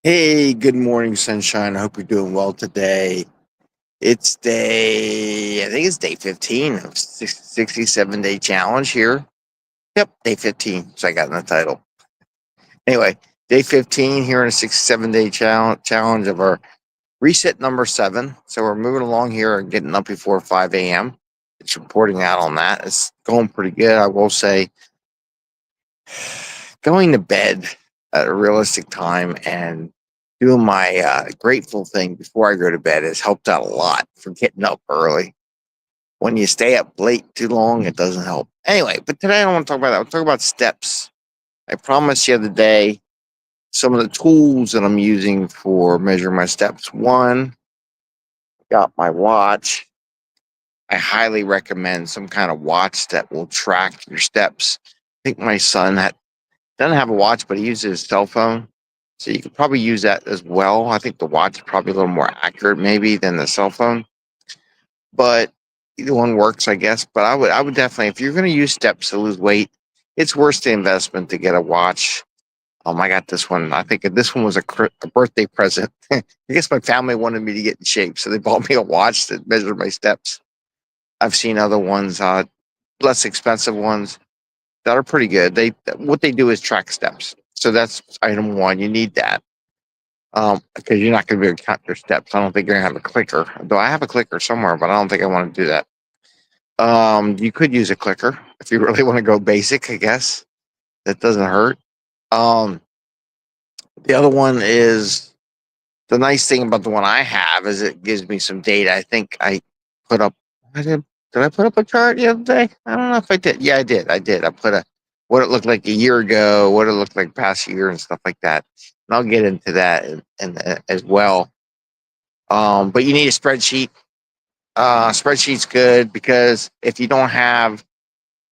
Hey, good morning, sunshine. I hope you're doing well today. I think it's day 15 of 67-day challenge here. Yep, day 15. So I got in the title. Anyway, day 15 here in a 67-day challenge of our reset number 7. So we're moving along here and getting up before 5 a.m. It's reporting out on that. It's going pretty good. I will say going to bed at a realistic time and doing my grateful thing before I go to bed has helped out a lot for getting up early. When you stay up late too long, it doesn't help. Anyway, but today I don't want to talk about that. I'll talk about steps. I promised the other day some of the tools that I'm using for measuring my steps. One, got my watch. I highly recommend some kind of watch that will track your steps. I think my son doesn't have a watch, but he uses his cell phone. So you could probably use that as well. I think the watch is probably a little more accurate maybe than the cell phone. But either one works, I guess. But I would definitely, if you're going to use steps to lose weight, it's worth the investment to get a watch. I got this one. I think this one was a birthday present. I guess my family wanted me to get in shape, so they bought me a watch that measured my steps. I've seen other ones, less expensive ones that are pretty good. What they do is track steps. So that's item one. You need that because you're not going to be able to count your steps. I don't think you're going to have a clicker, though I have a clicker somewhere, but I don't think I want to do that. You could use a clicker if you really want to go basic, I guess. That doesn't hurt. Um, the other one is the nice thing about the one I have is it gives me some data. I think I put up. I did. Did I put up a chart the other day? I don't know if I did. Yeah, I did. I did. I put what it looked like a year ago, what it looked like past year, and stuff like that. And I'll get into that as well. But you need a spreadsheet. Spreadsheet's good because if you don't have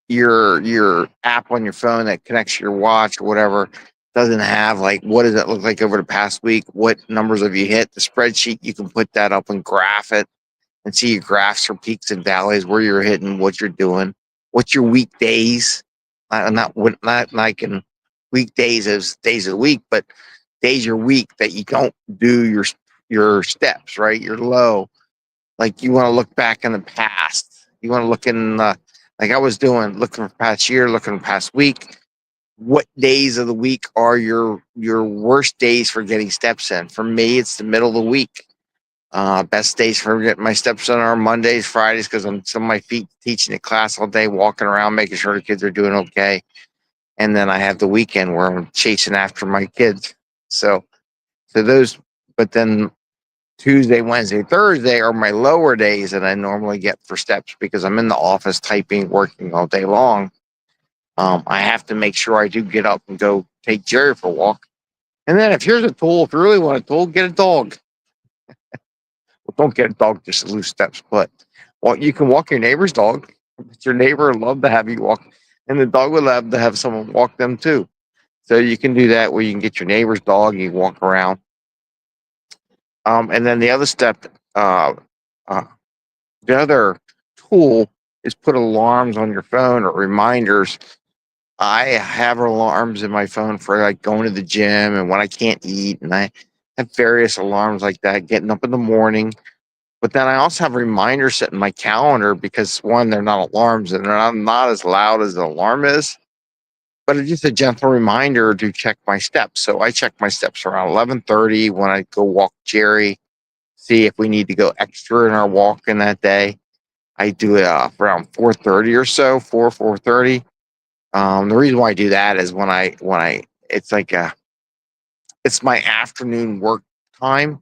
your app on your phone that connects to your watch or whatever, doesn't have like what does it look like over the past week? What numbers have you hit? The spreadsheet, you can put that up and graph it and see your graphs for peaks and valleys, where you're hitting, what you're doing, what's your weekdays. Not like in weekdays as days of the week, but days your week that you don't do your steps, right? You're low. Like you want to look back in the past. You want to look in like I was doing, looking for past year, looking for past week. What days of the week are your worst days for getting steps in? For me, it's the middle of the week. Best days for getting my steps in are Mondays, Fridays, because I'm on my feet teaching a class all day, walking around, making sure the kids are doing okay. And then I have the weekend where I'm chasing after my kids. So those, but then Tuesday, Wednesday, Thursday are my lower days that I normally get for steps because I'm in the office typing, working all day long. I have to make sure I do get up and go take Jerry for a walk. And then if here's a tool, if you really want a tool, get a dog. Well, don't get a dog just to lose steps, but well, you can walk your neighbor's dog. Your neighbor would love to have you walk, and the dog would love to have someone walk them too. So you can do that where you can get your neighbor's dog, you walk around. And then the other step, uh, the other tool is put alarms on your phone or reminders. I have alarms in my phone for like going to the gym and when I can't eat, and I have various alarms like that, getting up in the morning. But then I also have reminders set in my calendar because one, they're not alarms and they're not as loud as the alarm is, but it's just a gentle reminder to check my steps. So I check my steps around 11:30 when I go walk Jerry, see if we need to go extra in our walk in that day. I do it around 4:30 or so, 4:30. The reason why I do that is when I it's like it's my afternoon work time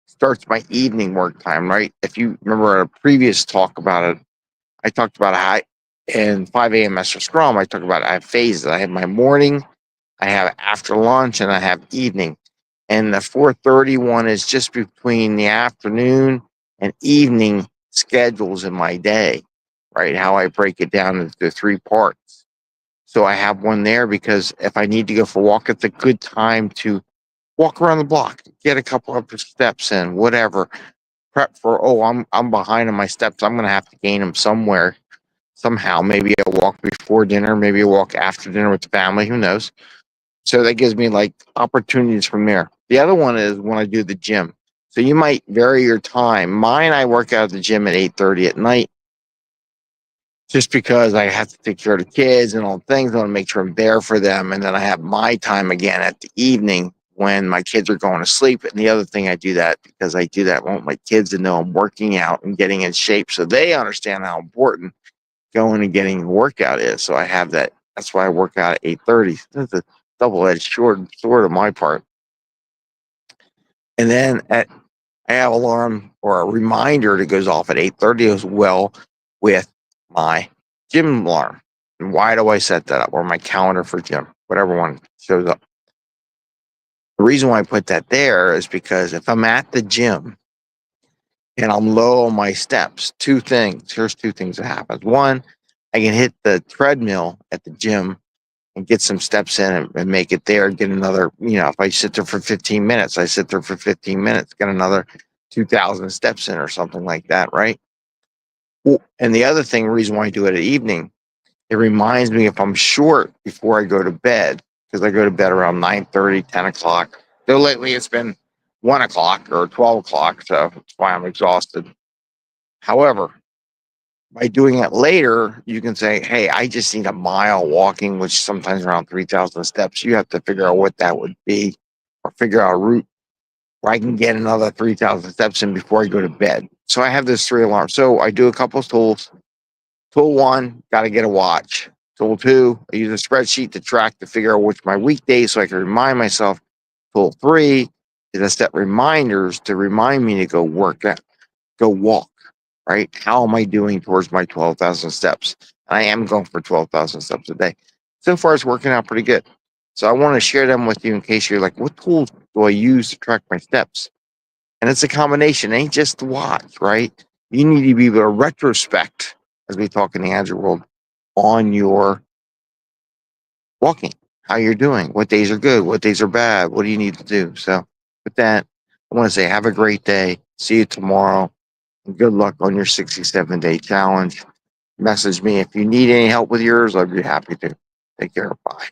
starts my evening work time, right? If you remember a previous talk about it, I talked about how in 5 a.m. Master Scrum, I talked about I have phases. I have my morning, I have after lunch, and I have evening. And the 4:30 one is just between the afternoon and evening schedules in my day, right? How I break it down into 3 parts. So I have one there because if I need to go for a walk, it's a good time to walk around the block, get a couple of steps in, whatever. Prep for I'm behind on my steps. I'm gonna have to gain them somewhere, somehow. Maybe a walk before dinner, maybe a walk after dinner with the family. Who knows? So that gives me like opportunities from there. The other one is when I do the gym. So you might vary your time. Mine, I work out at the gym at 8:30 at night, just because I have to take care of the kids and all the things. I want to make sure I'm there for them. And then I have my time again at the evening when my kids are going to sleep. And the other thing, I do that because I do that. I want my kids to know I'm working out and getting in shape so they understand how important going and getting a workout is. So I have that. That's why I work out at 8:30. That's a double-edged sword on my part. And then I have alarm or a reminder that goes off at 8:30 as well with my gym alarm. And why do I set that up? Or my calendar for gym, whatever one shows up. The reason why I put that there is because if I'm at the gym and I'm low on my steps, two things. Here's two things that happen. One, I can hit the treadmill at the gym and get some steps in and make it there. Get another, if I sit there for 15 minutes, I sit there for 15 minutes, get another 2,000 steps in or something like that, right? Well, and the other thing, reason why I do it at evening, it reminds me if I'm short before I go to bed, because I go to bed around 9:30, 10 o'clock. Though lately it's been 1 o'clock or 12 o'clock, so that's why I'm exhausted. However, by doing it later, you can say, hey, I just need a mile walking, which sometimes around 3,000 steps. You have to figure out what that would be or figure out a route where I can get another 3,000 steps in before I go to bed. So I have this 3 alarms. So I do a couple of tools. Tool one, got to get a watch. Tool two, I use a spreadsheet to track to figure out which my weekdays so I can remind myself. Tool three is I set reminders to remind me to go work out, go walk, right? How am I doing towards my 12,000 steps? And I am going for 12,000 steps a day. So far, it's working out pretty good. So I want to share them with you in case you're like, what tools do I use to track my steps? And it's a combination. It ain't just the watch, right? You need to be able to retrospect, as we talk in the agile world, on your walking, how you're doing, what days are good, what days are bad, what do you need to do? So with that, I want to say have a great day. See you tomorrow. And good luck on your 67-day challenge. Message me if you need any help with yours. I'd be happy to. Take care. Bye.